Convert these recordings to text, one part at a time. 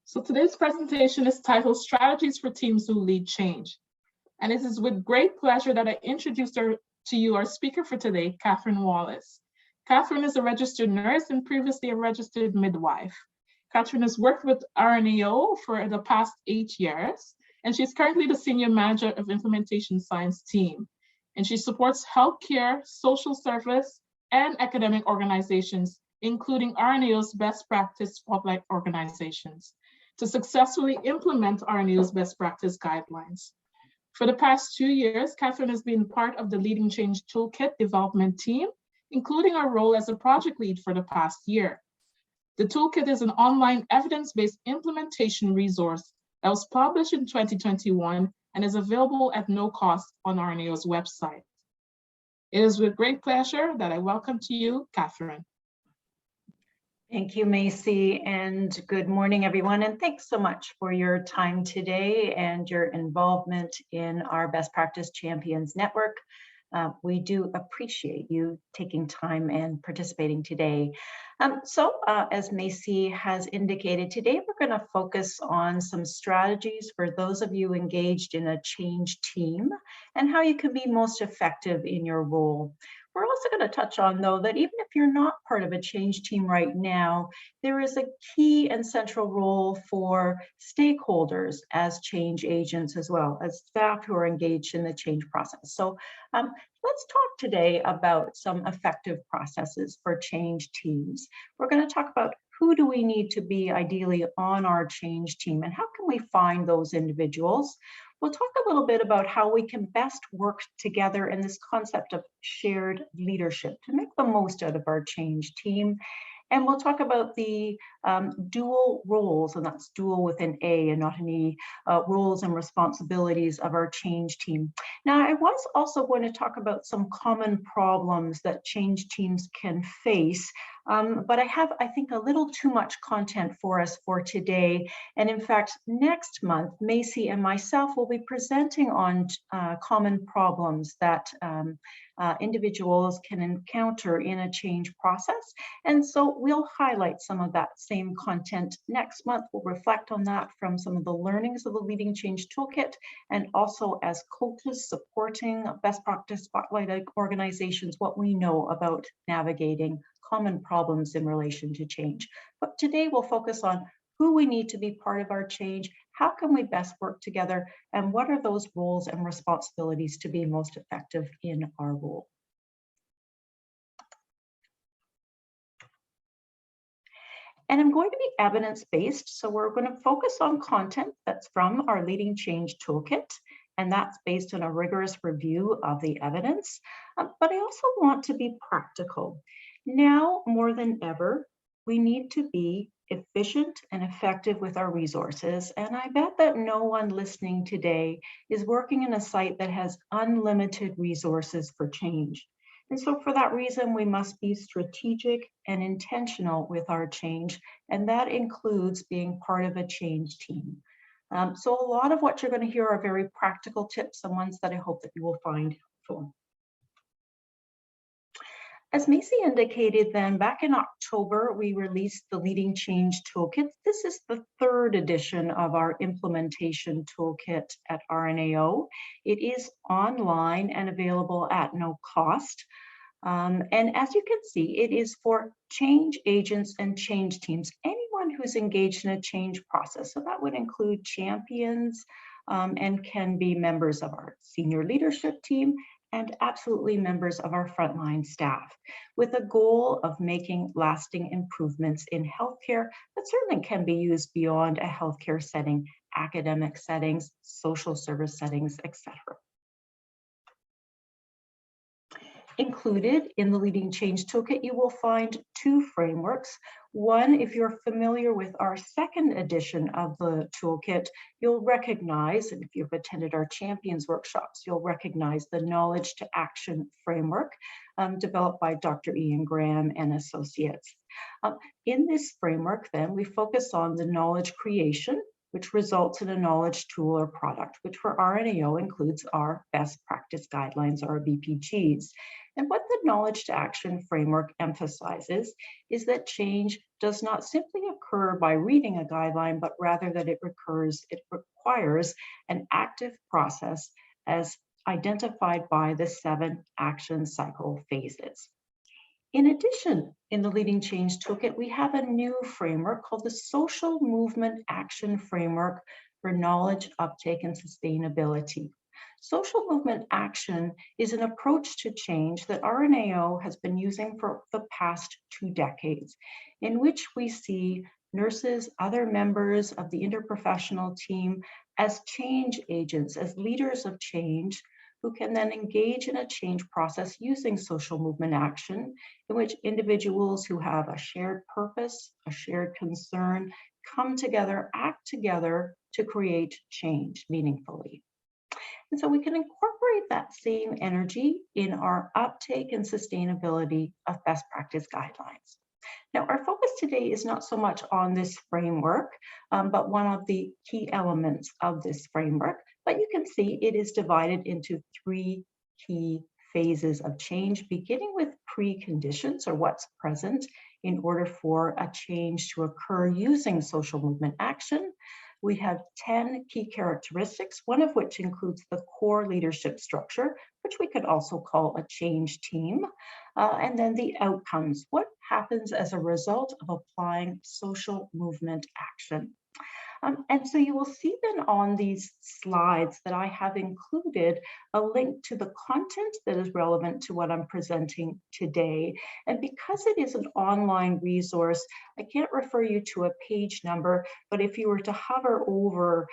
So today's presentation is titled Strategies for Teams Who Lead Change. And it is with great pleasure that I introduce to you our speaker for today, Katherine Wallace. Katherine is a registered nurse and previously a registered midwife. Katherine has worked with RNAO for the past 8 years, and she's currently the Senior Manager of Implementation Science team. And she supports healthcare, social service, and academic organizations, including RNAO's best practice spotlight organizations, to successfully implement RNAO's best practice guidelines. For the past 2 years, Katherine has been part of the Leading Change Toolkit development team, including her role as a project lead for the past year. The toolkit is an online evidence-based implementation resource that was published in 2021 and is available at no cost on RNAO's website. It is with great pleasure that I welcome to you, Katherine. Thank you, Macy, and good morning, everyone. And thanks so much for your time today and your involvement in our Best Practice Champions Network. We do appreciate you taking time and participating today. As Macy has indicated, today we're going to focus on some strategies for those of you engaged in a change team and how you can be most effective in your role. We're also going to touch on, though, that even if you're not part of a change team right now, there is a key and central role for stakeholders as change agents, as well as staff who are engaged in the change process. So let's talk today about some effective processes for change teams. We're going to talk about who do we need to be ideally on our change team and how can we find those individuals. We'll talk a little bit about how we can best work together in this concept of shared leadership to make the most out of our change team. And we'll talk about the dual roles, and that's dual with an A and not an E, roles and responsibilities of our change team. Now, I was also going to talk about some common problems that change teams can face, but I have, I think, a little too much content for us for today. And in fact, next month, Macy and myself will be presenting on common problems that individuals can encounter in a change process. And so we'll highlight some of that same content next month. We'll reflect on that from some of the learnings of the Leading Change Toolkit and also as coaches supporting best practice spotlight organizations, what we know about navigating common problems in relation to change. But today we'll focus on who we need to be part of our change, how can we best work together, and what are those roles and responsibilities to be most effective in our role. And I'm going to be evidence-based, so we're going to focus on content that's from our Leading Change Toolkit, and that's based on a rigorous review of the evidence. But I also want to be practical. Now, more than ever, we need to be efficient and effective with our resources. And I bet that no one listening today is working in a site that has unlimited resources for change. And so for that reason, we must be strategic and intentional with our change. And that includes being part of a change team. So a lot of what you're going to hear are very practical tips and ones that I hope that you will find helpful. As Macy indicated then, back in October, we released the Leading Change Toolkit. This is the 3rd edition of our implementation toolkit at RNAO. It is online and available at no cost. And as you can see, it is for change agents and change teams, anyone who's engaged in a change process. So that would include champions and can be members of our senior leadership team and absolutely members of our frontline staff, with a goal of making lasting improvements in healthcare that certainly can be used beyond a healthcare setting, academic settings, social service settings, etc. Included in the Leading Change Toolkit, you will find 2 frameworks. One, if you're familiar with our 2nd edition of the toolkit, you'll recognize, and if you've attended our Champions workshops, you'll recognize the Knowledge to Action framework developed by Dr. Ian Graham and Associates. In this framework, then, we focus on the knowledge creation, which results in a knowledge tool or product, which for RNAO includes our best practice guidelines, our BPGs. And what the knowledge to action framework emphasizes is that change does not simply occur by reading a guideline, but rather that it requires an active process as identified by the 7 action cycle phases. In addition, in the Leading Change Toolkit, we have a new framework called the Social Movement Action Framework for Knowledge Uptake and Sustainability. Social movement action is an approach to change that RNAO has been using for the past 2 decades, in which we see nurses, other members of the interprofessional team as change agents, as leaders of change, who can then engage in a change process using social movement action, in which individuals who have a shared purpose, a shared concern, come together, act together to create change meaningfully. And so we can incorporate that same energy in our uptake and sustainability of best practice guidelines. Now, our focus today is not so much on this framework, but one of the key elements of this framework. But you can see it is divided into 3 key phases of change, beginning with preconditions, or what's present in order for a change to occur using social movement action. We have 10 key characteristics, one of which includes the core leadership structure, which we could also call a change team. And then the outcomes, what happens as a result of applying social movement action. And so you will see then on these slides that I have included a link to the content that is relevant to what I'm presenting today. And because it is an online resource, I can't refer you to a page number, but if you were to hover over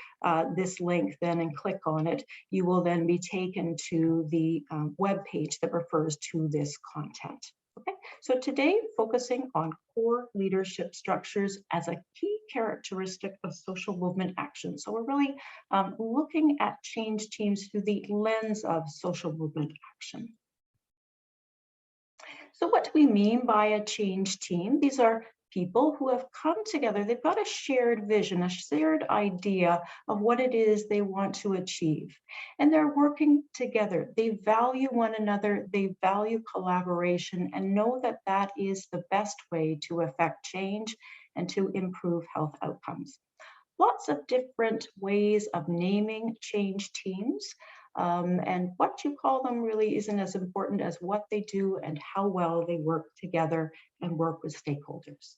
this link then and click on it, you will then be taken to the web page that refers to this content. Okay, so today focusing on core leadership structures as a key characteristic of social movement action. So we're really looking at change teams through the lens of social movement action. So what do we mean by a change team? These are people who have come together, they've got a shared vision, a shared idea of what it is they want to achieve. And they're working together. They value one another, they value collaboration, and know that that is the best way to affect change and to improve health outcomes. Lots of different ways of naming change teams. And what you call them really isn't as important as what they do and how well they work together and work with stakeholders.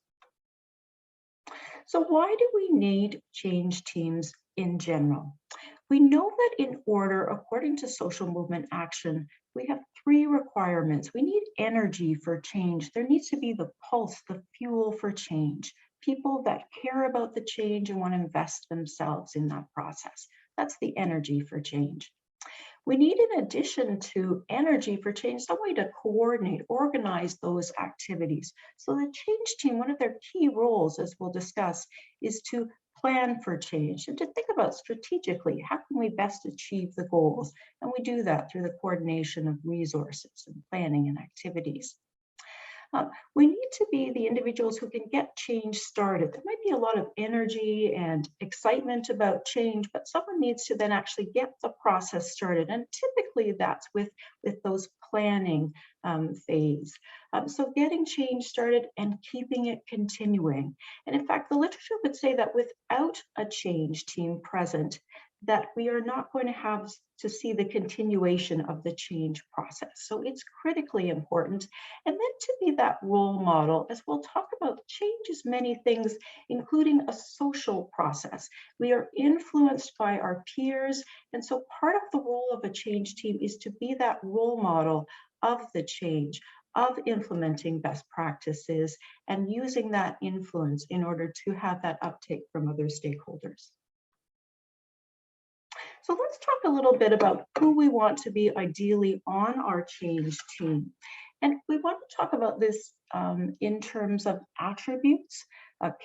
So why do we need change teams in general? We know that in order, according to social movement action, we have 3 requirements. We need energy for change. There needs to be the pulse, the fuel for change. People that care about the change and want to invest themselves in that process. That's the energy for change. We need, in addition to energy for change, some way to coordinate, organize those activities. So the change team, one of their key roles, as we'll discuss, is to plan for change and to think about strategically, how can we best achieve the goals? And we do that through the coordination of resources and planning and activities. We need to be the individuals who can get change started. There might be a lot of energy and excitement about change, but someone needs to then actually get the process started. And typically that's with those planning phase. So getting change started and keeping it continuing. And in fact, the literature would say that without a change team present, that we are not going to have to see the continuation of the change process. So it's critically important. And then to be that role model, as we'll talk about, change is many things, including a social process. We are influenced by our peers. And so part of the role of a change team is to be that role model of the change, of implementing best practices and using that influence in order to have that uptake from other stakeholders. So let's talk a little bit about who we want to be ideally on our change team. And we want to talk about this in terms of attributes.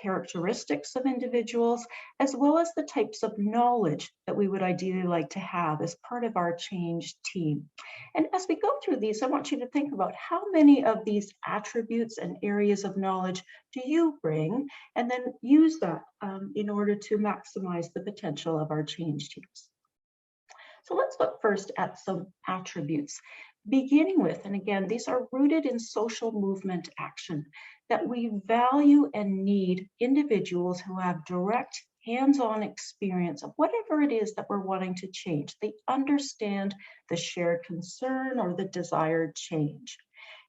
characteristics of individuals, as well as the types of knowledge that we would ideally like to have as part of our change team. And as we go through these, I want you to think about how many of these attributes and areas of knowledge do you bring, and then use that in order to maximize the potential of our change teams. So let's look first at some attributes, beginning with, and again, these are rooted in social movement action, that we value and need individuals who have direct hands-on experience of whatever it is that we're wanting to change. They understand the shared concern or the desired change.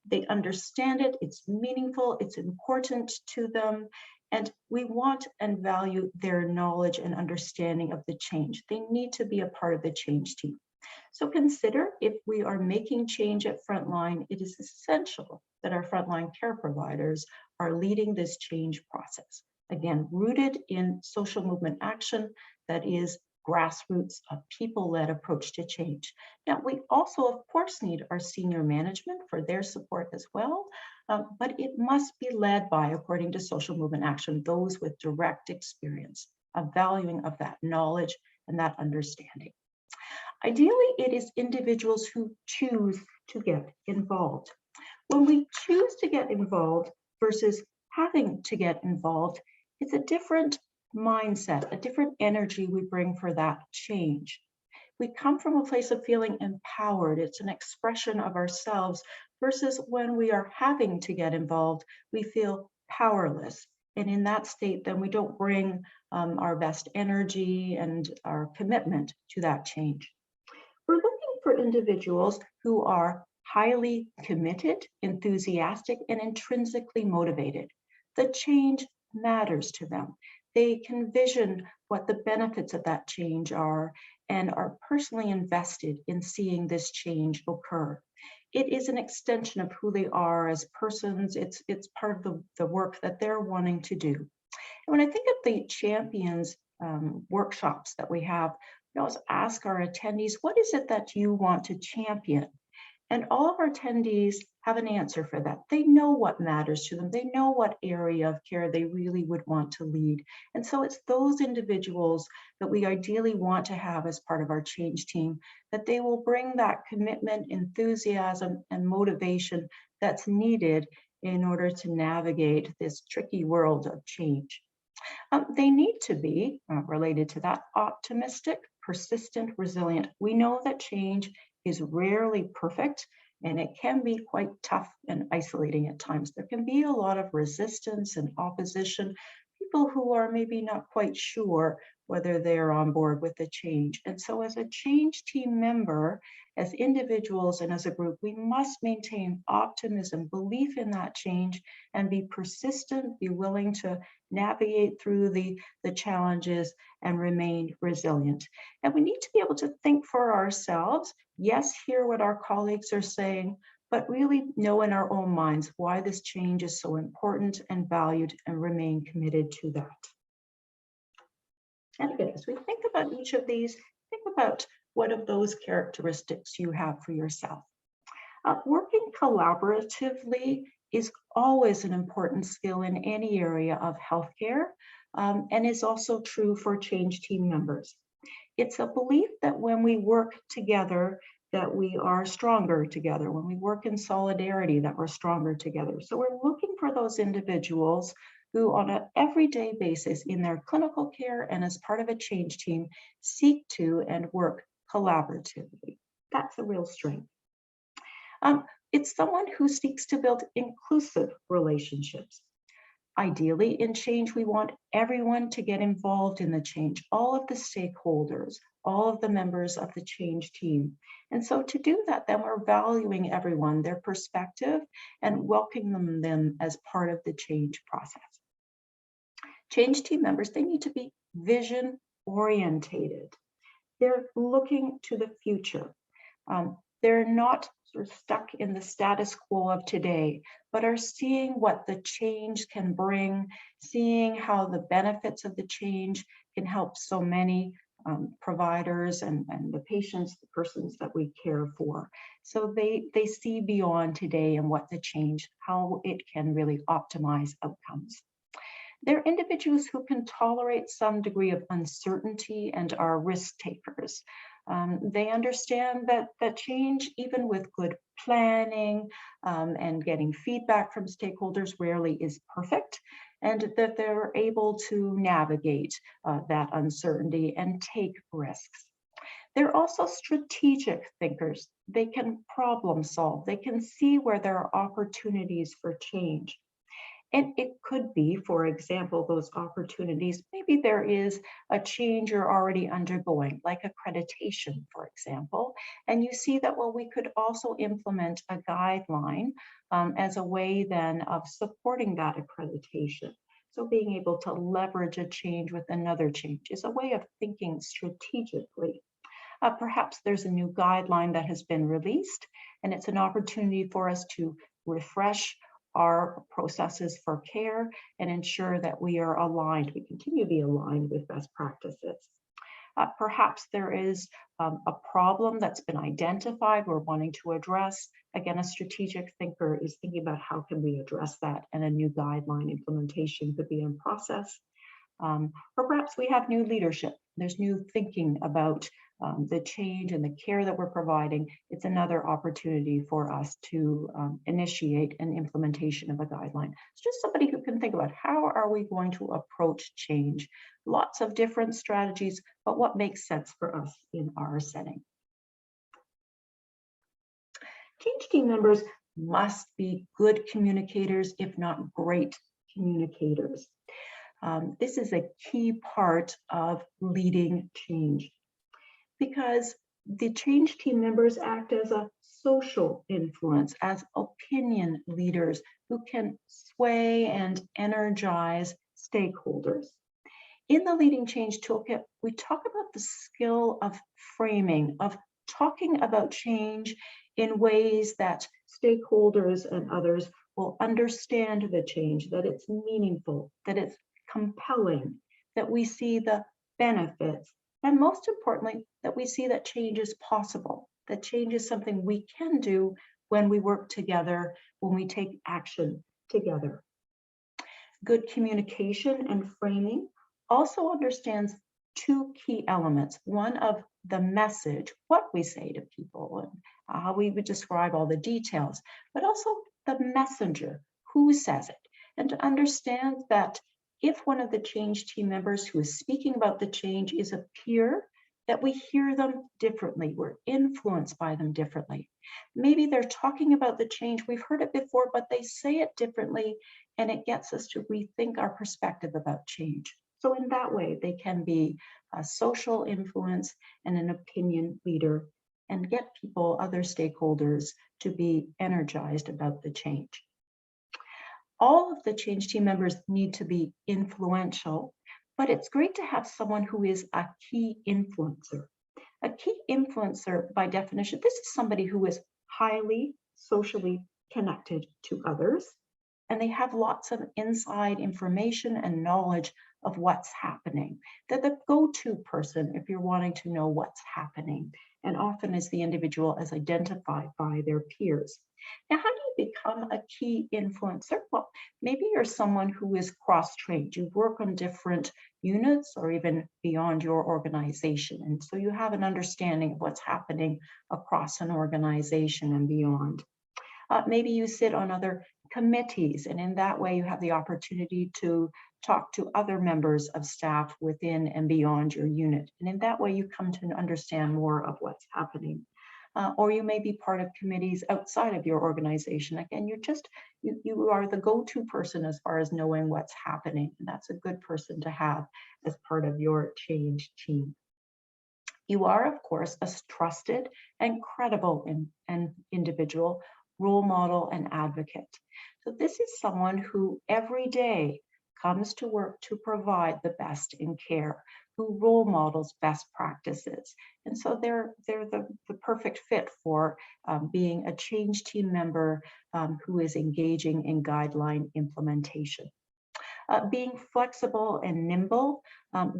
They understand it, it's meaningful, it's important to them, and we want and value their knowledge and understanding of the change. They need to be a part of the change team. So consider, if we are making change at frontline, it is essential that our frontline care providers are leading this change process. Again, rooted in social movement action that is grassroots, a people-led approach to change. Now, we also, of course, need our senior management for their support as well, but it must be led by, according to social movement action, those with direct experience, a valuing of that knowledge and that understanding. Ideally, it is individuals who choose to get involved. When we choose to get involved versus having to get involved, it's a different mindset, a different energy we bring for that change. We come from a place of feeling empowered. It's an expression of ourselves, versus when we are having to get involved, we feel powerless. And in that state, then we don't bring our best energy and our commitment to that change. We're looking for individuals who are highly committed, enthusiastic, and intrinsically motivated. The change matters to them. They can vision what the benefits of that change are and are personally invested in seeing this change occur. It is an extension of who they are as persons. It's part of the work that they're wanting to do. And when I think of the champions workshops that we have, we always ask our attendees, what is it that you want to champion? And all of our attendees have an answer for that. They know what matters to them. They know what area of care they really would want to lead. And so it's those individuals that we ideally want to have as part of our change team, that they will bring that commitment, enthusiasm, and motivation that's needed in order to navigate this tricky world of change. They need to be, related to that, optimistic, persistent, resilient. We know that change is rarely perfect, and it can be quite tough and isolating at times. There can be a lot of resistance and opposition, people who are maybe not quite sure whether they're on board with the change. And so as a change team member, as individuals and as a group, we must maintain optimism, belief in that change, and be persistent, be willing to navigate through the challenges and remain resilient. And we need to be able to think for ourselves, yes, hear what our colleagues are saying, but really know in our own minds why this change is so important and valued, and remain committed to that. And again, as we think about each of these, think about what of those characteristics you have for yourself. Working collaboratively is always an important skill in any area of healthcare, and is also true for change team members. It's a belief that when we work together, that we are stronger together. When we work in solidarity, that we're stronger together. So we're looking for those individuals who on an everyday basis in their clinical care and as part of a change team seek to and work collaboratively. That's a real strength. It's someone who seeks to build inclusive relationships. Ideally, in change, we want everyone to get involved in the change, all of the stakeholders, all of the members of the change team. And so to do that, then we're valuing everyone, their perspective, and welcoming them as part of the change process. Change team members, they need to be vision orientated. They're looking to the future. They're not sort of stuck in the status quo of today, but are seeing what the change can bring, seeing how the benefits of the change can help so many providers and the patients, the persons that we care for. So they see beyond today and what the change, how it can really optimize outcomes. They're individuals who can tolerate some degree of uncertainty and are risk takers. They understand that change, even with good planning and getting feedback from stakeholders, rarely is perfect, and that they're able to navigate that uncertainty and take risks. They're also strategic thinkers. They can problem solve. They can see where there are opportunities for change. And it could be, for example, those opportunities, maybe there is a change you're already undergoing, like accreditation, for example, and you see that, well, we could also implement a guideline as a way then of supporting that accreditation. So being able to leverage a change with another change is a way of thinking strategically. Perhaps there's a new guideline that has been released, and it's an opportunity for us to refresh our processes for care and ensure that we are aligned, we continue to be aligned with best practices. Perhaps there is a problem that's been identified we're wanting to address. Again, a strategic thinker is thinking about how can we address that, and a new guideline implementation could be in process. Or perhaps we have new leadership. There's new thinking about the change and the care that we're providing. It's another opportunity for us to initiate an implementation of a guideline. It's just somebody who can think about how are we going to approach change? Lots of different strategies, but what makes sense for us in our setting? Change team members must be good communicators, if not great communicators. This is a key part of leading change, because the change team members act as a social influence, as opinion leaders who can sway and energize stakeholders. In the Leading Change Toolkit, we talk about the skill of framing, of talking about change in ways that stakeholders and others will understand the change, that it's meaningful, that it's compelling, that we see the benefits, and most importantly, that we see that change is possible, that change is something we can do when we work together, when we take action together. Good communication and framing also understands two key elements. One of the message, what we say to people, and how we would describe all the details, but also the messenger, who says it, and to understand that if one of the change team members who is speaking about the change is a peer, that we hear them differently, we're influenced by them differently. Maybe they're talking about the change, we've heard it before, but they say it differently, and it gets us to rethink our perspective about change. So in that way, they can be a social influence and an opinion leader, and get people, other stakeholders, to be energized about the change. All of the change team members need to be influential, but it's great to have someone who is a key influencer. A key influencer, by definition, this is somebody who is highly socially connected to others, and they have lots of inside information and knowledge of what's happening. They're the go-to person if you're wanting to know what's happening, and often is the individual as identified by their peers. Now, how do you become a key influencer? Well, maybe you're someone who is cross-trained. You work on different units or even beyond your organization. And so you have an understanding of what's happening across an organization and beyond. Maybe you sit on other committees, and in that way you have the opportunity to talk to other members of staff within and beyond your unit. And in that way you come to understand more of what's happening. Or you may be part of committees outside of your organization. Again, you are the go-to person as far as knowing what's happening. And that's a good person to have as part of your change team. You are, of course, a trusted and credible individual, role model and advocate. So this is someone who every day comes to work to provide the best in care, who role models best practices. And so they're the perfect fit for being a change team member who is engaging in guideline implementation. Being flexible and nimble,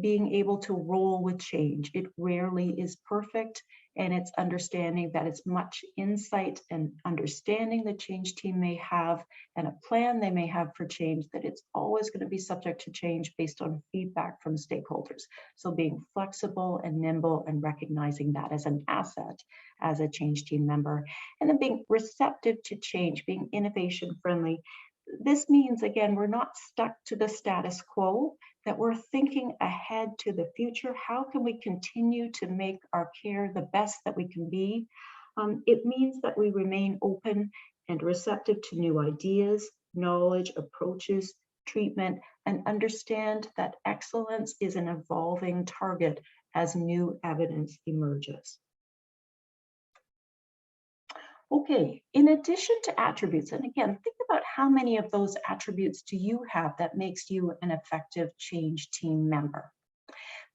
being able to roll with change. It rarely is perfect, And it's understanding that as much insight and understanding the change team may have and a plan they may have for change, that it's always going to be subject to change based on feedback from stakeholders. So being flexible and nimble and recognizing that as an asset as a change team member, and then being receptive to change, being innovation friendly. This means, again, we're not stuck to the status quo, that we're thinking ahead to the future. How can we continue to make our care the best that we can be? It means that we remain open and receptive to new ideas, knowledge, approaches, treatment, and understand that excellence is an evolving target as new evidence emerges. Okay, in addition to attributes, and again, think about how many of those attributes do you have that makes you an effective change team member.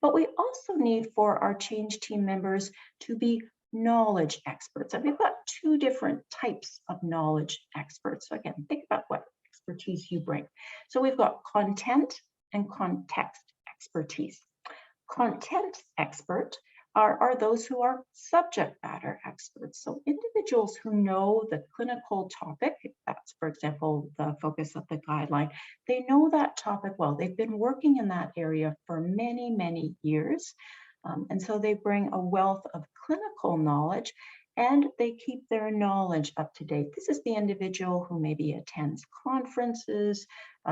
But we also need for our change team members to be knowledge experts. And we've got two different types of knowledge experts. So again, think about what expertise you bring. So we've got content and context expertise. Content expert are those who are subject matter experts. So individuals who know the clinical topic, that's, for example, the focus of the guideline, they know that topic well. They've been working in that area for many, many years. And so they bring a wealth of clinical knowledge and they keep their knowledge up to date. This is the individual who maybe attends conferences,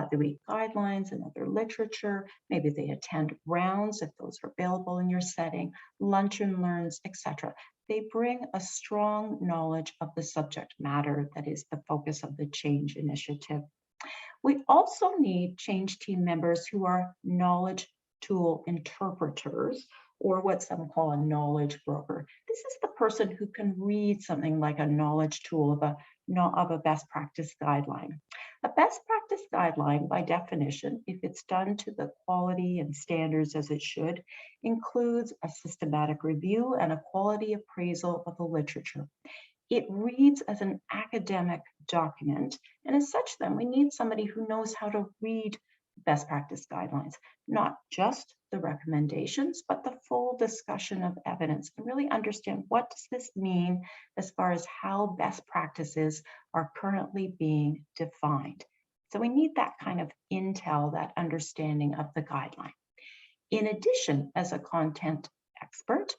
they read guidelines and other literature, maybe they attend rounds if those are available in your setting, lunch and learns, etc. They bring a strong knowledge of the subject matter that is the focus of the change initiative. We also need change team members who are knowledge tool interpreters, or what some call a knowledge broker. This is the person who can read something like a knowledge tool of a best practice guideline. A best practice guideline, by definition, if it's done to the quality and standards as it should, includes a systematic review and a quality appraisal of the literature. It reads as an academic document, and as such, then we need somebody who knows how to read best practice guidelines, not just the recommendations, but the full discussion of evidence, and really understand what does this mean as far as how best practices are currently being defined. So we need that kind of intel, that understanding of the guideline. In addition, as a content expert,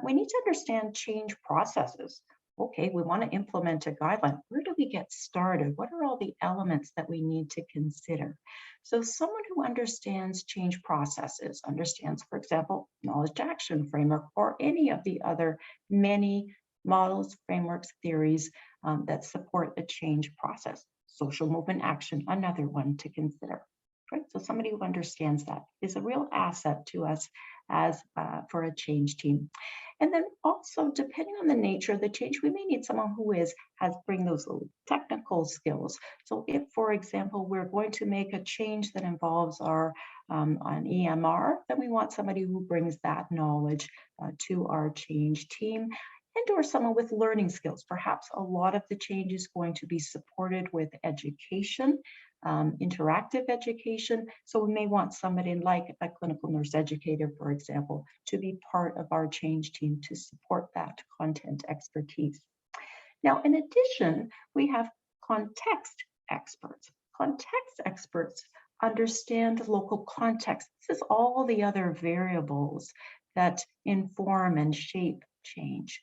we need to understand change processes. Okay, we want to implement a guideline. Where do we get started? What are all the elements that we need to consider? So someone who understands change processes, understands, for example, knowledge action framework, or any of the other many models, frameworks, theories that support the change process. Social movement action, another one to consider. Right? So somebody who understands that is a real asset to us as for a change team. And then also, depending on the nature of the change, we may need someone who bring those technical skills. So if, for example, we're going to make a change that involves our an EMR, then we want somebody who brings that knowledge to our change team, and or someone with learning skills. Perhaps a lot of the change is going to be supported with education, interactive education. So we may want somebody like a clinical nurse educator, for example, to be part of our change team to support that content expertise. Now, in addition, we have context experts. Context experts understand local context. This is all the other variables that inform and shape change.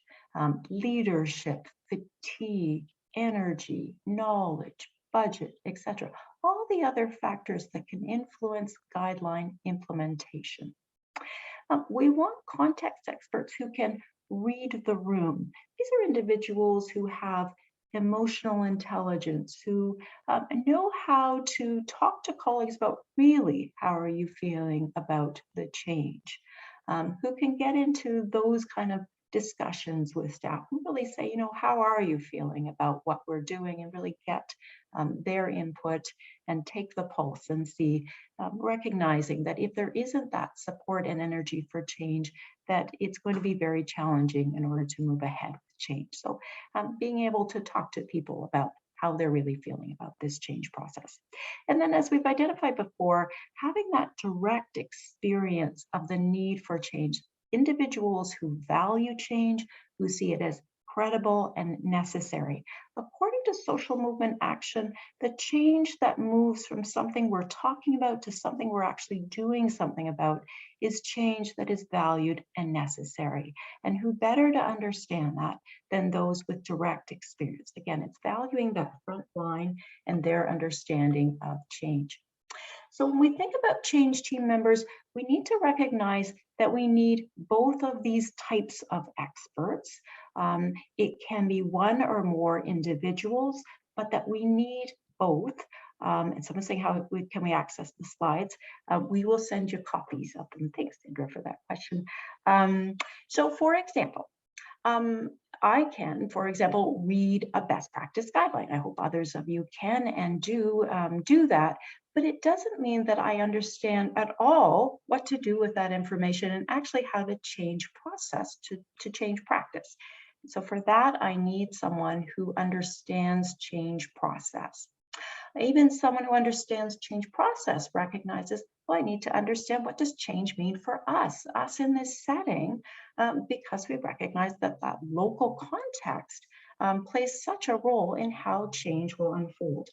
Leadership, fatigue, energy, knowledge, budget, etc. All the other factors that can influence guideline implementation. We want context experts who can read the room. These are individuals who have emotional intelligence, who know how to talk to colleagues about really how are you feeling about the change, who can get into those kind of discussions with staff and really say, you know, how are you feeling about what we're doing, and really get their input and take the pulse and see, recognizing that if there isn't that support and energy for change, that it's going to be very challenging in order to move ahead with change. So being able to talk to people about how they're really feeling about this change process. And then, as we've identified before, having that direct experience of the need for change. individuals who value change, who see it as credible and necessary. According to social movement action, the change that moves from something we're talking about to something we're actually doing something about is change that is valued and necessary. And who better to understand that than those with direct experience? Again, it's valuing that front line and their understanding of change. So when we think about change team members, we need to recognize that we need both of these types of experts. It can be one or more individuals, but that we need both. And someone's saying, can we access the slides? We will send you copies of them. Thanks, Indra, for that question. So for example, I can, for example, read a best practice guideline. I hope others of you can and do that, but it doesn't mean that I understand at all what to do with that information and actually how to change process to change practice. So for that, I need someone who understands change process. Even someone who understands change process recognizes, well, I need to understand, what does change mean for us in this setting, because we recognize that that local context plays such a role in how change will unfold.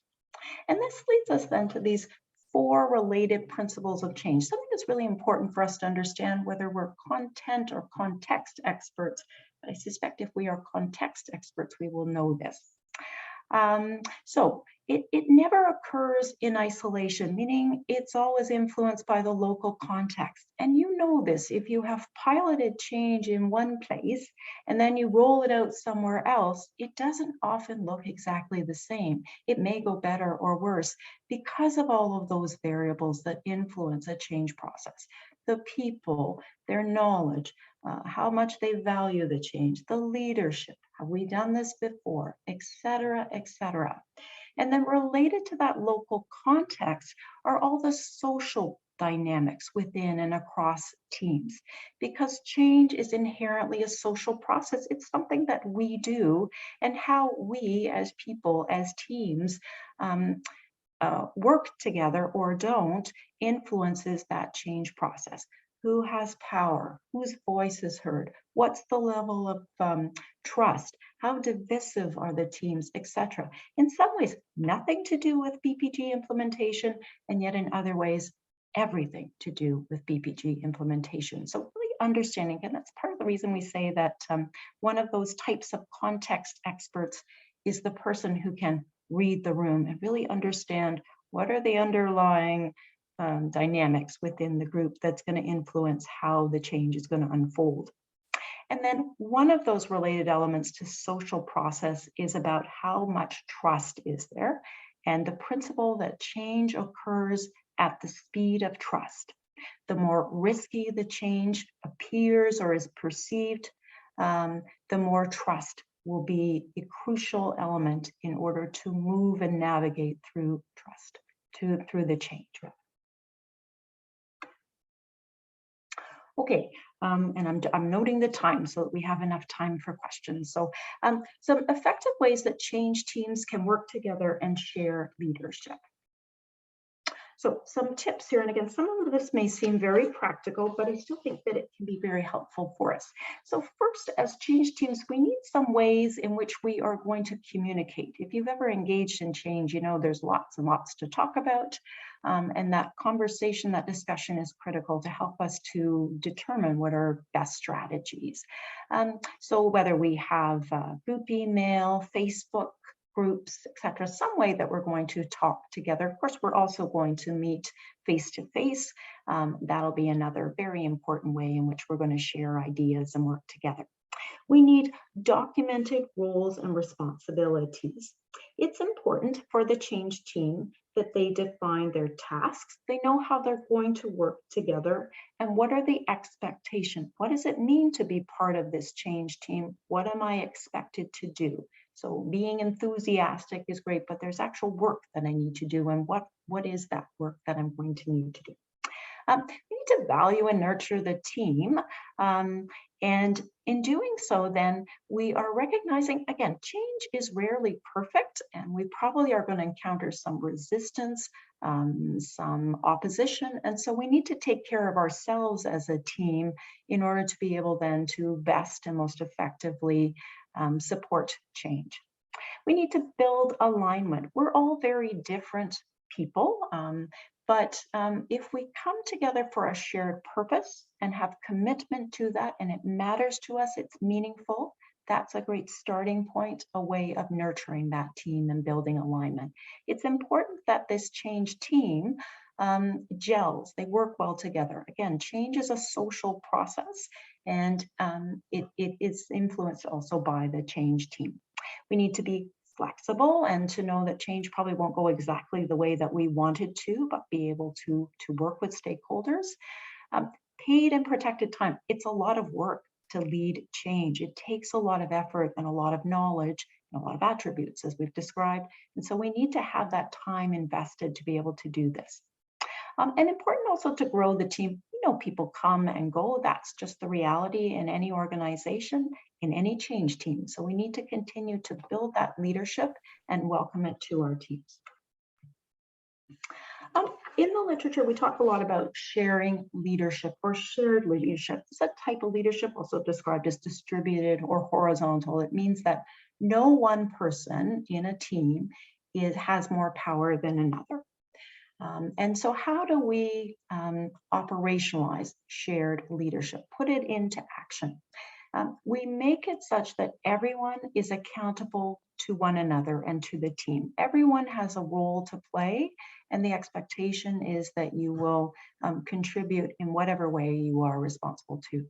And this leads us then to these 4 related principles of change, something that's really important for us to understand, whether we're content or context experts. But I suspect if we are context experts, we will know this. So it never occurs in isolation, meaning it's always influenced by the local context. And you know this, if you have piloted change in one place and then you roll it out somewhere else, it doesn't often look exactly the same. It may go better or worse because of all of those variables that influence a change process. The people, their knowledge, how much they value the change, the leadership, have we done this before, et cetera, et cetera. And then related to that local context are all the social dynamics within and across teams, because change is inherently a social process. It's something that we do, and how we as people, as teams, work together or don't influences that change process. Who has power? Whose voice is heard? What's the level of trust? How divisive are the teams, etc. In some ways, nothing to do with BPG implementation, and yet in other ways, everything to do with BPG implementation. So really understanding, and that's part of the reason we say that one of those types of context experts is the person who can read the room and really understand what are the underlying dynamics within the group that's going to influence how the change is going to unfold. And then one of those related elements to social process is about how much trust is there, and the principle that change occurs at the speed of trust. The more risky the change appears or is perceived, the more trust will be a crucial element in order to move and navigate through trust, through the change. Okay, and I'm noting the time so that we have enough time for questions. So some effective ways that change teams can work together and share leadership. So some tips here, and again, some of this may seem very practical, but I still think that it can be very helpful for us. So first, as change teams, we need some ways in which we are going to communicate. If you've ever engaged in change, you know there's lots and lots to talk about, and that conversation, that discussion is critical to help us to determine what are best strategies. So whether we have group email, Facebook, groups, etc., some way that we're going to talk together. Of course, we're also going to meet face-to-face. That'll be another very important way in which we're going to share ideas and work together. We need documented roles and responsibilities. It's important for the change team that they define their tasks. They know how they're going to work together, and what are the expectations? What does it mean to be part of this change team? What am I expected to do? So being enthusiastic is great, but there's actual work that I need to do, and what is that work that I'm going to need to do? We need to value and nurture the team. And in doing so, then we are recognizing, again, change is rarely perfect, and we probably are going to encounter some resistance, some opposition. And so we need to take care of ourselves as a team in order to be able then to best and most effectively support change. We need to build alignment. We're all very different people, but if we come together for a shared purpose and have commitment to that, and it matters to us, it's meaningful, that's a great starting point, a way of nurturing that team and building alignment. It's important that this change team gels, they work well together. Again, change is a social process, and it is influenced also by the change team. We need to be flexible and to know that change probably won't go exactly the way that we want it to, but be able to work with stakeholders. Paid and protected time. It's a lot of work to lead change. It takes a lot of effort and a lot of knowledge and a lot of attributes, as we've described. And so we need to have that time invested to be able to do this. And important also to grow the team. You know, people come and go. That's just the reality in any organization, in any change team. So we need to continue to build that leadership and welcome it to our teams. In the literature, we talk a lot about sharing leadership or shared leadership. It's a type of leadership also described as distributed or horizontal. It means that no one person in a team has more power than another. And so how do we operationalize shared leadership, put it into action? We make it such that everyone is accountable to one another and to the team. Everyone has a role to play, and the expectation is that you will contribute in whatever way you are responsible to.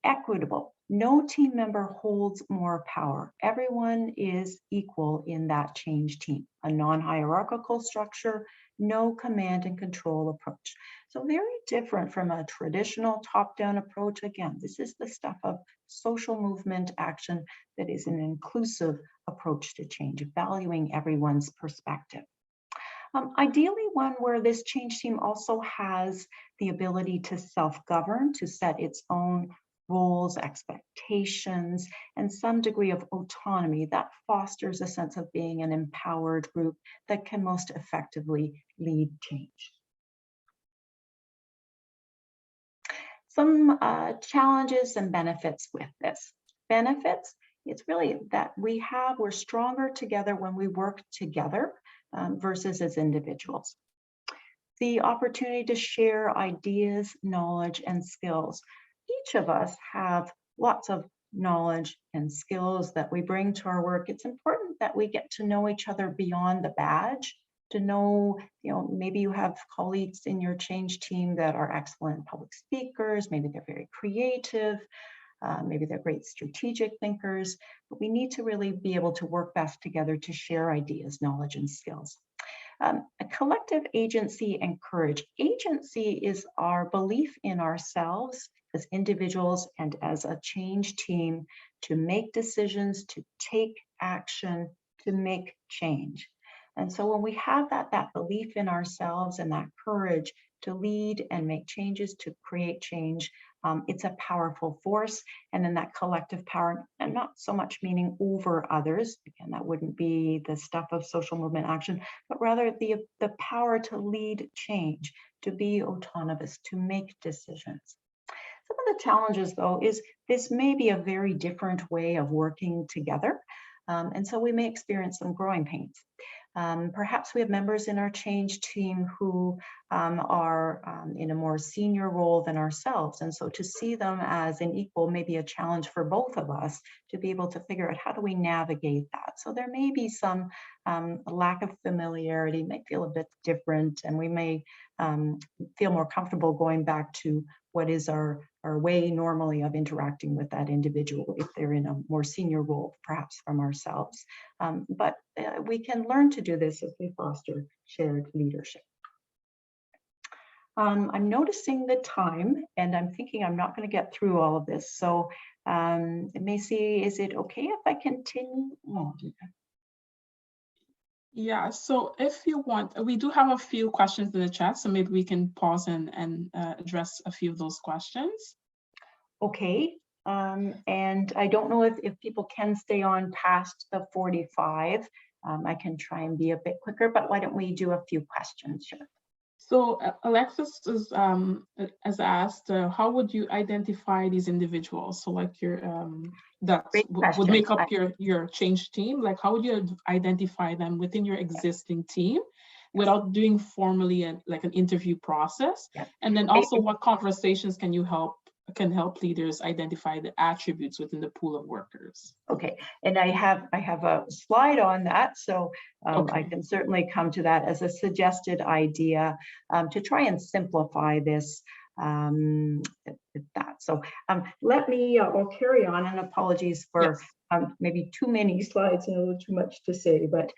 Equitable. No team member holds more power. Everyone is equal in that change team. A non-hierarchical structure, no command and control approach. So very different from a traditional top-down approach. Again, this is the stuff of social movement action that is an inclusive approach to change, valuing everyone's perspective. Ideally, one where this change team also has the ability to self-govern, to set its own rules, expectations, and some degree of autonomy that fosters a sense of being an empowered group that can most effectively lead change. Some challenges and benefits with this. Benefits, it's really that we're stronger together when we work together versus as individuals. The opportunity to share ideas, knowledge, and skills. Each of us have lots of knowledge and skills that we bring to our work. It's important that we get to know each other beyond the badge, to know, maybe you have colleagues in your change team that are excellent public speakers, maybe they're very creative, maybe they're great strategic thinkers, but we need to really be able to work best together to share ideas, knowledge, and skills. A collective agency and courage. Agency is our belief in ourselves as individuals and as a change team to make decisions, to take action, to make change. And so when we have that belief in ourselves and that courage to lead and make changes, to create change, it's a powerful force. And then that collective power, and not so much meaning over others, again, that wouldn't be the stuff of social movement action, but rather the power to lead change, to be autonomous, to make decisions. Some of the challenges, though, is this may be a very different way of working together. And so we may experience some growing pains. Perhaps we have members in our change team who are in a more senior role than ourselves. And so to see them as an equal may be a challenge for both of us to be able to figure out how do we navigate that. So there may be some lack of familiarity, may feel a bit different, and we may feel more comfortable going back to what is our way normally of interacting with that individual if they're in a more senior role, perhaps from ourselves. But we can learn to do this if we foster shared leadership. I'm noticing the time, and I'm thinking I'm not going to get through all of this. So Macy, is it okay if I continue? Oh. Yeah, so if you want, we do have a few questions in the chat, so maybe we can pause and address a few of those questions. Okay. And I don't know if people can stay on past the 45. I can try and be a bit quicker, but why don't we do a few questions here? So Alexis has asked, how would you identify these individuals? So like your that Great would question. make up your change team. Like how would you identify them within your existing team without doing formally like an interview process? Yeah. And then also what conversations can help leaders identify the attributes within the pool of workers? Okay, and I have a slide on that, so Okay. I can certainly come to that as a suggested idea to try and simplify this. That. So let me, I'll carry on, and apologies for Yes. maybe too many slides and a little too much to say. But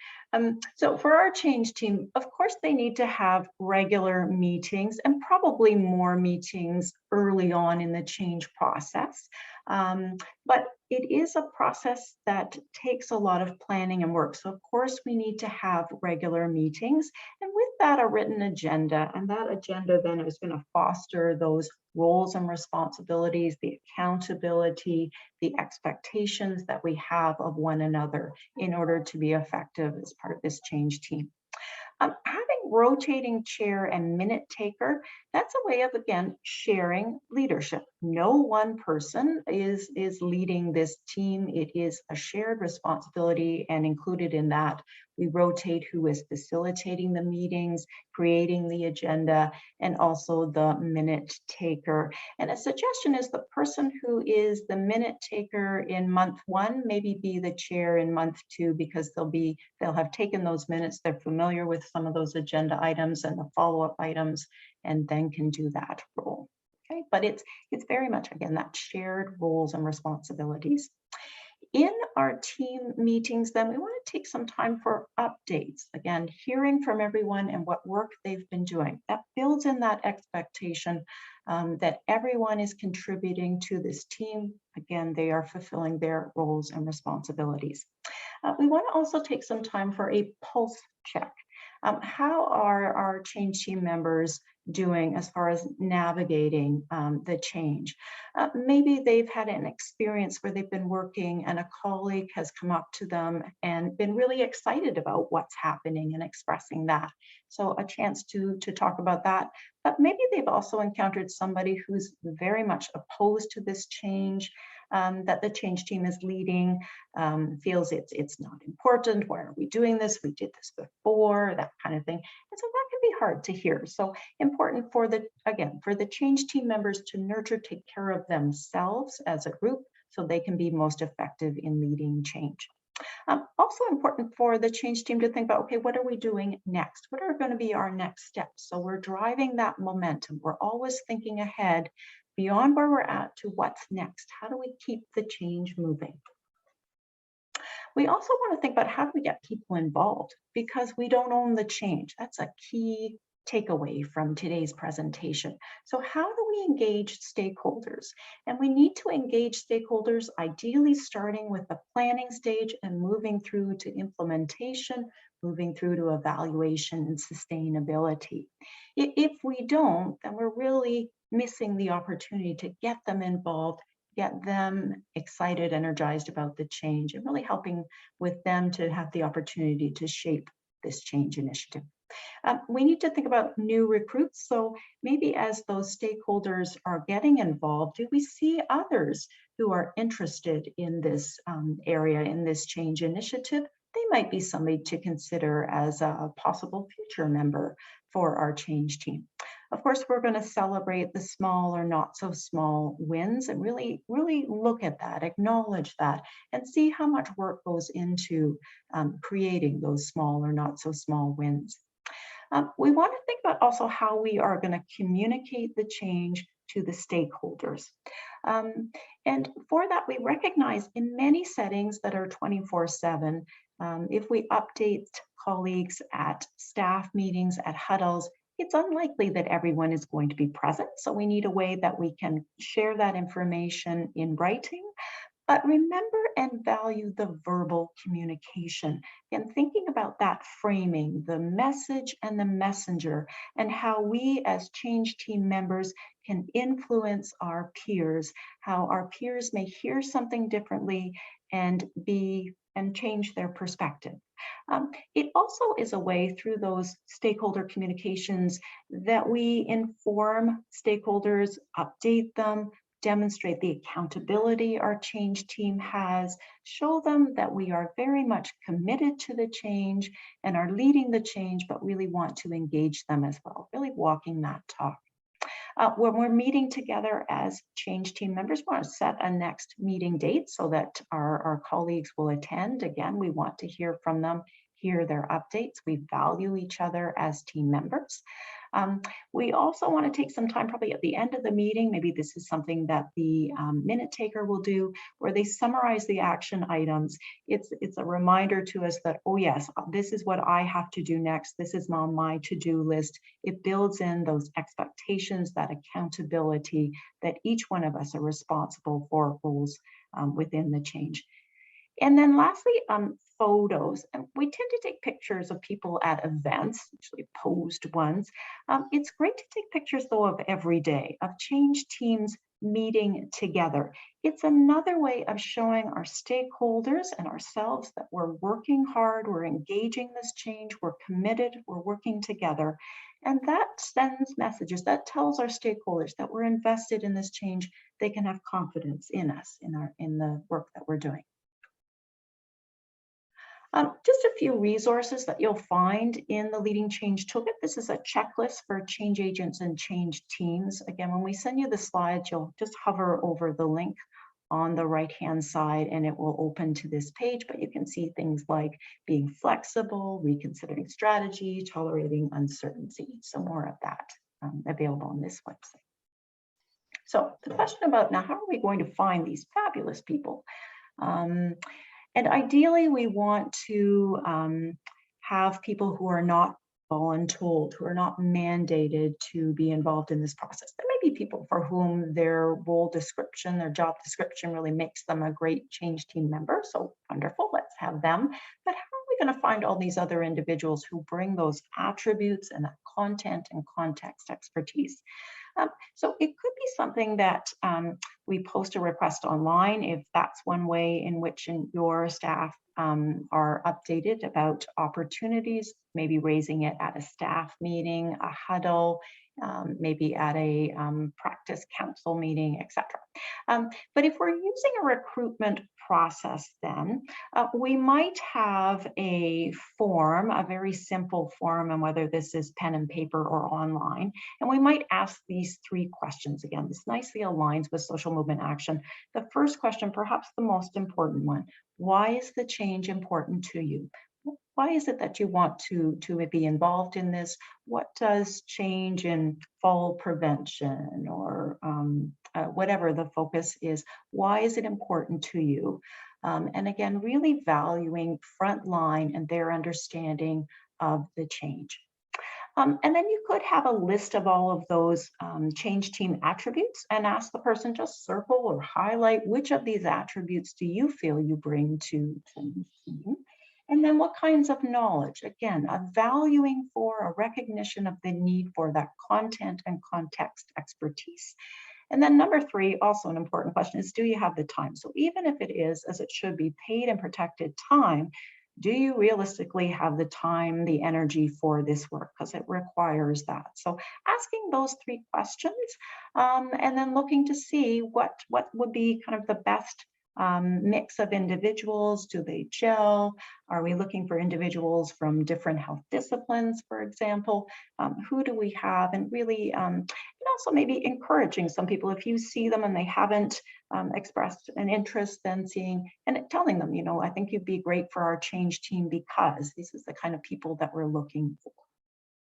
so for our change team, of course, they need to have regular meetings and probably more meetings early on in the change process. But it is a process that takes a lot of planning and work. So of course we need to have regular meetings, and with that a written agenda, and that agenda then is going to foster those roles and responsibilities, the accountability, the expectations that we have of one another in order to be effective as part of this change team. Having rotating chair and minute taker, that's a way of, again, sharing leadership. No one person is leading this team. It is a shared responsibility, and included in that, we rotate who is facilitating the meetings, creating the agenda, and also the minute taker. And a suggestion is the person who is the minute taker in month 1, maybe be the chair in month 2, because they'll have taken those minutes, they're familiar with some of those agenda items and the follow-up items, and then can do that role. Okay, but it's very much, again, that shared roles and responsibilities. In our team meetings, then we want to take some time for updates. Again, hearing from everyone and what work they've been doing. That builds in that expectation that everyone is contributing to this team. Again, they are fulfilling their roles and responsibilities. We want to also take some time for a pulse check. How are our change team members doing as far as navigating the change? Maybe they've had an experience where they've been working and a colleague has come up to them and been really excited about what's happening and expressing that. So a chance to talk about that. But maybe they've also encountered somebody who's very much opposed to this change that the change team is leading, feels it's not important. Why are we doing this? We did this before, that kind of thing. And so that can be hard to hear. So important for the change team members to nurture, take care of themselves as a group so they can be most effective in leading change. Also important for the change team to think about, okay, what are we doing next? What are going to be our next steps? So we're driving that momentum. We're always thinking ahead beyond where we're at to what's next. How do we keep the change moving? We also want to think about how do we get people involved, because we don't own the change. That's a key takeaway from today's presentation. So how do we engage stakeholders? And we need to engage stakeholders, ideally starting with the planning stage and moving through to implementation, moving through to evaluation and sustainability. If we don't, then we're really missing the opportunity to get them involved, get them excited, energized about the change, and really helping with them to have the opportunity to shape this change initiative. We need to think about new recruits. So maybe as those stakeholders are getting involved, do we see others who are interested in this area, in this change initiative? They might be somebody to consider as a possible future member for our change team. Of course, we're going to celebrate the small or not so small wins and really look at that, acknowledge that, and see how much work goes into creating those small or not so small wins. We want to think about also how we are going to communicate the change to the stakeholders. And for that, we recognize in many settings that are 24/7, if we update colleagues at staff meetings, at huddles, it's unlikely that everyone is going to be present. So we need a way that we can share that information in writing. But remember and value the verbal communication, and thinking about that framing, the message and the messenger, and how we as change team members can influence our peers, how our peers may hear something differently and change their perspective. It also is a way through those stakeholder communications that we inform stakeholders, update them, demonstrate the accountability our change team has, show them that we are very much committed to the change and are leading the change, but really want to engage them as well, really walking that talk. When we're meeting together as change team members, we want to set a next meeting date so that our colleagues will attend. Again, we want to hear from them, hear their updates. We value each other as team members. We also want to take some time, probably at the end of the meeting, maybe this is something that the minute taker will do, where they summarize the action items. It's a reminder to us that, oh yes, this is what I have to do next. This is on my to-do list. It builds in those expectations, that accountability, that each one of us are responsible for roles within the change. And then lastly, photos. And we tend to take pictures of people at events, usually posed ones. It's great to take pictures though of every day, of change teams meeting together. It's another way of showing our stakeholders and ourselves that we're working hard, we're engaging this change, we're committed, we're working together. And that sends messages, that tells our stakeholders that we're invested in this change. They can have confidence in us, in the work that we're doing. Just a few resources that you'll find in the Leading Change Toolkit. This is a checklist for change agents and change teams. Again, when we send you the slides, you'll just hover over the link on the right-hand side and it will open to this page, but you can see things like being flexible, reconsidering strategy, tolerating uncertainty. So more of that available on this website. So the question about now, how are we going to find these fabulous people? And ideally, we want to have people who are not voluntold, who are not mandated to be involved in this process. There may be people for whom their role description, their job description really makes them a great change team member. So wonderful, let's have them. But how are we going to find all these other individuals who bring those attributes and that content and context expertise? So it could be something that we post a request online, if that's one way in which your staff are updated about opportunities, maybe raising it at a staff meeting, a huddle, maybe at a practice council meeting, etc. But if we're using a recruitment process, then we might have a form, a very simple form, and whether this is pen and paper or online, and we might ask these 3 questions. Again, this nicely aligns with social movement action. The first question, perhaps the most important one: why is the change important to you? Why is it that you want to be involved in this? What does change in fall prevention or whatever the focus is, why is it important to you? And again, really valuing frontline and their understanding of the change. And then you could have a list of all of those change team attributes and ask the person, just circle or highlight which of these attributes do you feel you bring to change team. And then what kinds of knowledge? Again, a valuing for, a recognition of the need for that content and context expertise. And then number 3, also an important question, is do you have the time? So even if it is, as it should be, paid and protected time, do you realistically have the time, the energy for this work? Because it requires that. So asking those 3 questions and then looking to see what would be kind of the best mix of individuals. Do they gel? Are we looking for individuals from different health disciplines, for example? Who do we have? And really, and also maybe encouraging some people, if you see them and they haven't expressed an interest, then seeing and telling them, you know, I think you'd be great for our change team because this is the kind of people that we're looking for.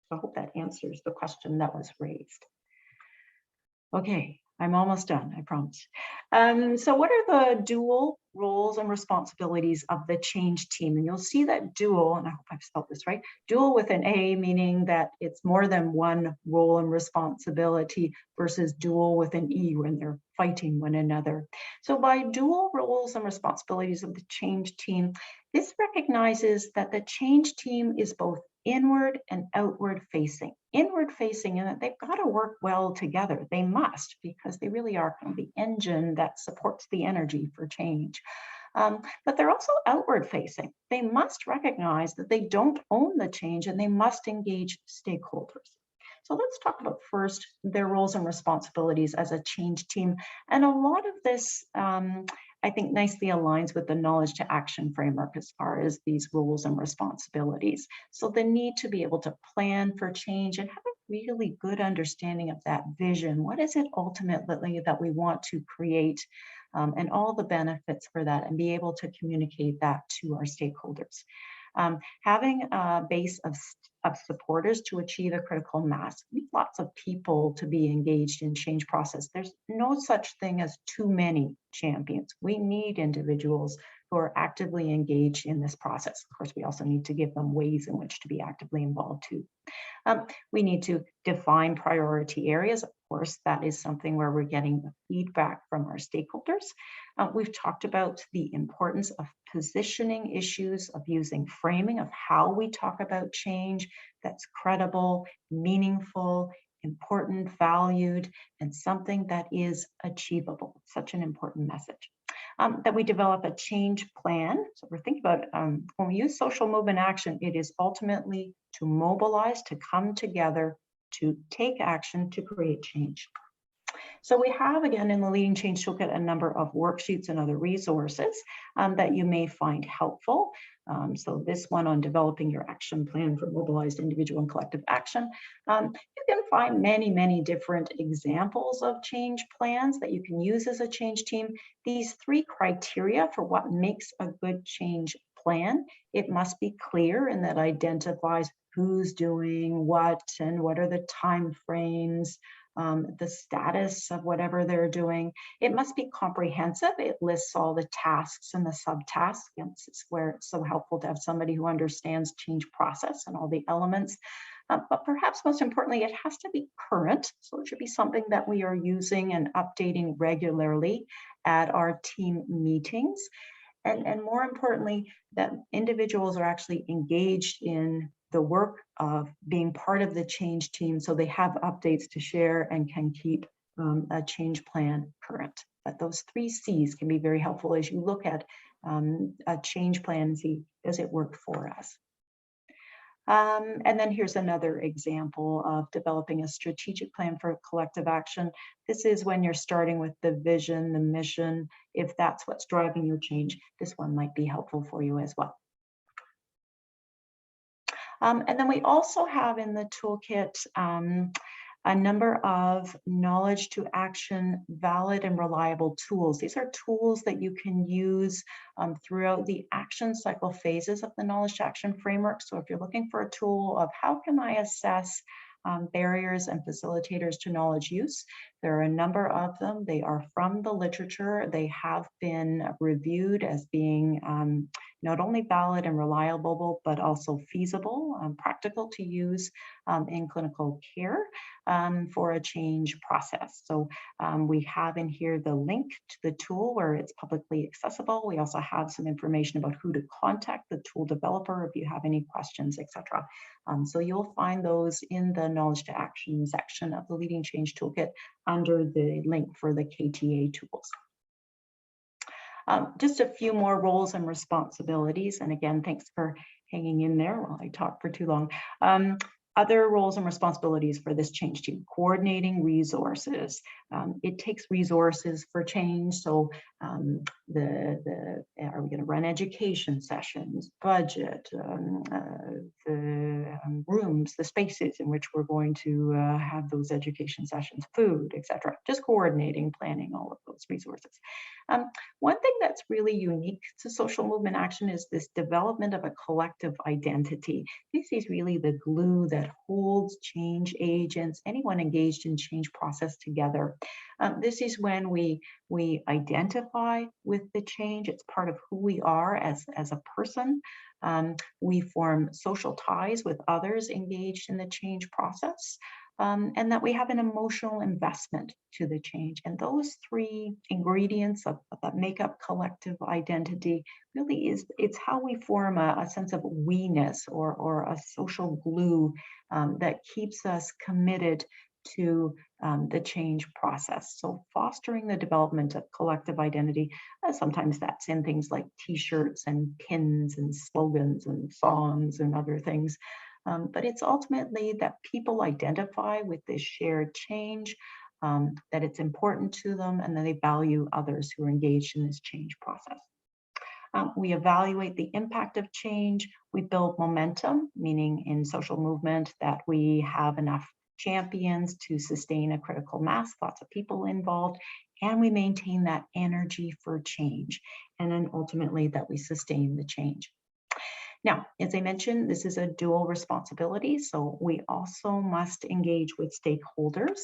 So I hope that answers the question that was raised. Okay, I'm almost done, I promise. So what are the dual roles and responsibilities of the change team? And you'll see that dual, and I hope I've spelled this right, dual with an A, meaning that it's more than one role and responsibility versus dual with an E when they're fighting one another. So by dual roles and responsibilities of the change team, this recognizes that the change team is both inward and outward facing. Inward facing in that they've got to work well together. They must, because they really are kind of the engine that supports the energy for change. But they're also outward facing. They must recognize that they don't own the change and they must engage stakeholders. So let's talk about first their roles and responsibilities as a change team. And a lot of this, I think, nicely aligns with the knowledge to action framework as far as these roles and responsibilities. So the need to be able to plan for change and have a really good understanding of that vision. What is it ultimately that we want to create, and all the benefits for that, and be able to communicate that to our stakeholders. Having a base of supporters to achieve a critical mass. We need lots of people to be engaged in change process. There's no such thing as too many champions. We need individuals who are actively engaged in this process. Of course, we also need to give them ways in which to be actively involved too. We need to define priority areas. Of course, that is something where we're getting feedback from our stakeholders. We've talked about the importance of positioning issues, of using framing of how we talk about change that's credible, meaningful, important, valued, and something that is achievable. Such an important message. That we develop a change plan. So we're thinking about when we use social movement action, it is ultimately to mobilize, to come together, to take action, to create change. So we have, again, in the Leading Change Toolkit, a number of worksheets and other resources that you may find helpful. So this one on developing your action plan for mobilized individual and collective action. You can find many, many different examples of change plans that you can use as a change team. These 3 criteria for what makes a good change plan. It must be clear and that identifies who's doing what and what are the time frames, the status of whatever they're doing. It must be comprehensive. It lists all the tasks and the subtasks. This is where it's so helpful to have somebody who understands change process and all the elements. But perhaps most importantly, it has to be current. So it should be something that we are using and updating regularly at our team meetings. And more importantly, that individuals are actually engaged in the work of being part of the change team, so they have updates to share and can keep a change plan current. But those 3 C's can be very helpful as you look at a change plan and see, does it work for us? And then here's another example of developing a strategic plan for collective action. This is when you're starting with the vision, the mission. If that's what's driving your change, this one might be helpful for you as well. And then we also have in the toolkit a number of knowledge to action, valid and reliable tools. These are tools that you can use throughout the action cycle phases of the knowledge to action framework. So if you're looking for a tool of how can I assess barriers and facilitators to knowledge use, there are a number of them. They are from the literature. They have been reviewed as being not only valid and reliable, but also feasible, practical to use in clinical care for a change process. So we have in here the link to the tool where it's publicly accessible. We also have some information about who to contact the tool developer if you have any questions, etc. So you'll find those in the knowledge to action section of the Leading Change Toolkit under the link for the KTA tools. Just a few more roles and responsibilities. And again, thanks for hanging in there while I talk for too long. Other roles and responsibilities for this change team: coordinating resources. It takes resources for change. So are we going to run education sessions, budget, the rooms, the spaces in which we're going to have those education sessions, food, etc. Just coordinating, planning all of those resources. One thing that's really unique to social movement action is this development of a collective identity. This is really the glue that holds change agents, anyone engaged in change process together. This is when we identify with the change. It's part of who we are as a person. We form social ties with others engaged in the change process. and that we have an emotional investment to the change. And those three ingredients that make up collective identity really it's how we form a sense of we-ness or a social glue that keeps us committed to the change process. So fostering the development of collective identity, sometimes that's in things like t-shirts and pins and slogans and songs and other things. But it's ultimately that people identify with this shared change, that it's important to them, and that they value others who are engaged in this change process. We evaluate the impact of change. We build momentum, meaning in social movement that we have enough champions to sustain a critical mass, lots of people involved, and we maintain that energy for change. And then ultimately that we sustain the change. Now, as I mentioned, this is a dual responsibility, so we also must engage with stakeholders.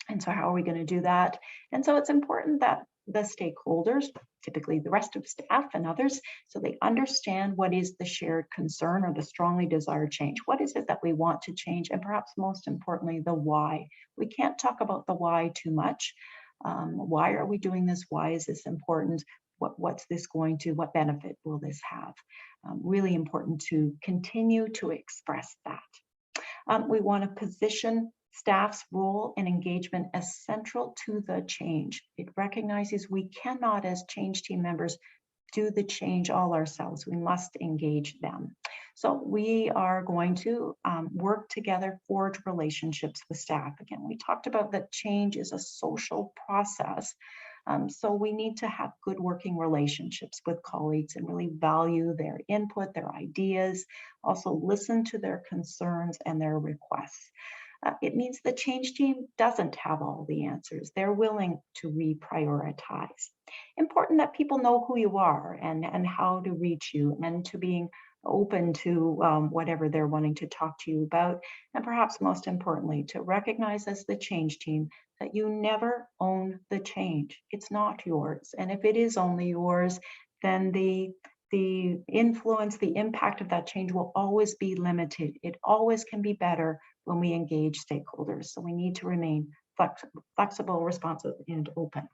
And so how are we going to do that? And so it's important that the stakeholders, typically the rest of staff and others, so they understand what is the shared concern or the strongly desired change. What is it that we want to change? And perhaps most importantly, the why. We can't talk about the why too much. Why are we doing this? Why is this important? What's this going to, what benefit will this have? Really important to continue to express that. We want to position staff's role and engagement as central to the change. It recognizes we cannot, as change team members, do the change all ourselves. We must engage them. So we are going to work together, forge relationships with staff. Again, we talked about that change is a social process. So we need to have good working relationships with colleagues and really value their input, their ideas, also listen to their concerns and their requests. It means the change team doesn't have all the answers. They're willing to reprioritize. Important that people know who you are and how to reach you, and to being open to whatever they're wanting to talk to you about. And perhaps most importantly, to recognize as the change team that you never own the change. It's not yours. And if it is only yours, then the influence, the impact of that change will always be limited. It always can be better when we engage stakeholders. So we need to remain flexible, responsive, and open.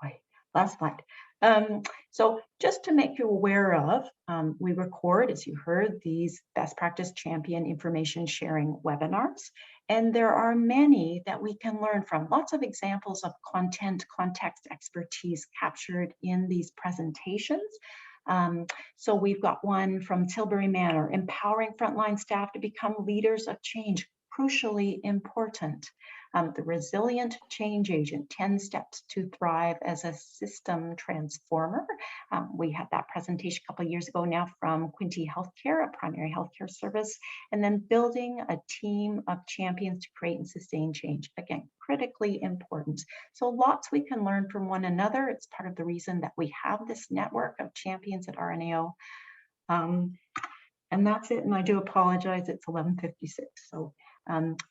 Right. Last slide. So just to make you aware of, we record, as you heard, these best practice champion information sharing webinars. And there are many that we can learn from. Lots of examples of content, context, expertise captured in these presentations. So we've got one from Tilbury Manor, empowering frontline staff to become leaders of change, crucially important. The resilient change agent, 10 steps to thrive as a system transformer. We had that presentation a couple of years ago now from Quinte Healthcare, a primary healthcare service, and then building a team of champions to create and sustain change. Again, critically important. So lots we can learn from one another. It's part of the reason that we have this network of champions at RNAO. And that's it. And I do apologize, it's 11:56. So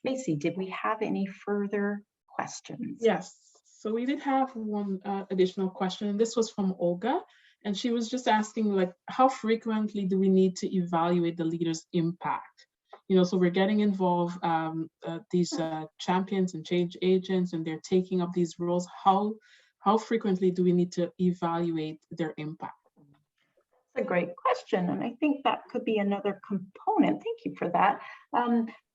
Macy, did we have any further questions? Yes, so we did have one additional question, and this was from Olga, and she was just asking, like, how frequently do we need to evaluate the leader's impact? You know, so we're getting involved, these champions and change agents, and they're taking up these roles. How frequently do we need to evaluate their impact? That's a great question, and I think that could be another component, thank you for that,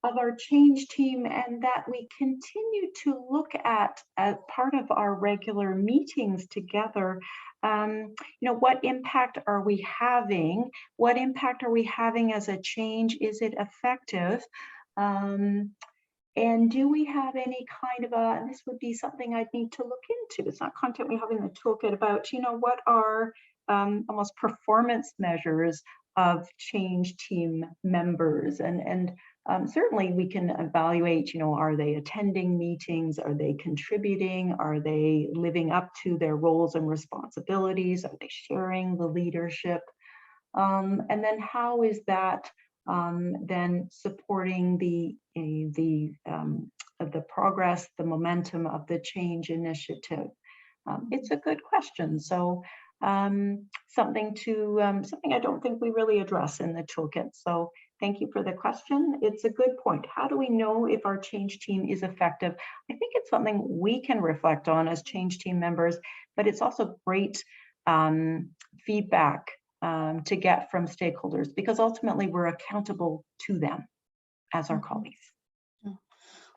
of our change team, and that we continue to look at as part of our regular meetings together. You know, what impact are we having? What impact are we having as a change? Is it effective? And do we have any kind of and this would be something I'd need to look into. It's not content we have in the toolkit about, you know, what are almost performance measures of change team members, and certainly we can evaluate, you know, are they attending meetings, are they contributing, are they living up to their roles and responsibilities, are they sharing the leadership, and then how is that then supporting the progress, the momentum of the change initiative. It's a good question. So something I don't think we really address in the toolkit. So thank you for the question. It's a good point. How do we know if our change team is effective? I think it's something we can reflect on as change team members, but it's also great feedback to get from stakeholders, because ultimately we're accountable to them as our colleagues.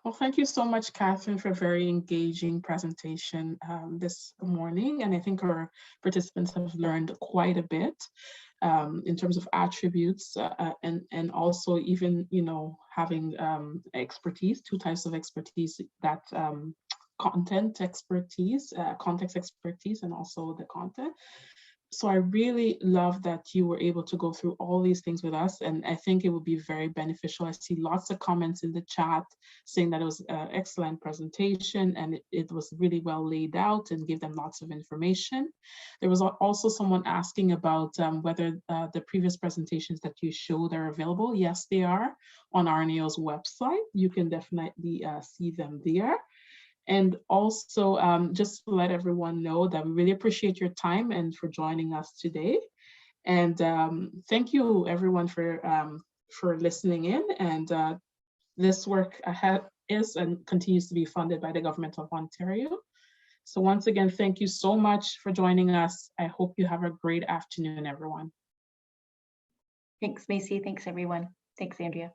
Well, thank you so much, Katherine, for a very engaging presentation this morning. And I think our participants have learned quite a bit in terms of attributes and also even, having expertise, 2 types of expertise, that context expertise, and also the content. So I really love that you were able to go through all these things with us, and I think it would be very beneficial. I see lots of comments in the chat saying that it was an excellent presentation and it was really well laid out and gave them lots of information. There was also someone asking about whether the previous presentations that you showed are available. Yes, they are on RNAO's website. You can definitely see them there. And also, just to let everyone know that we really appreciate your time and for joining us today. And thank you, everyone, for listening in. And this work is and continues to be funded by the Government of Ontario. So once again, thank you so much for joining us. I hope you have a great afternoon, everyone. Thanks, Macy. Thanks, everyone. Thanks, Andrea.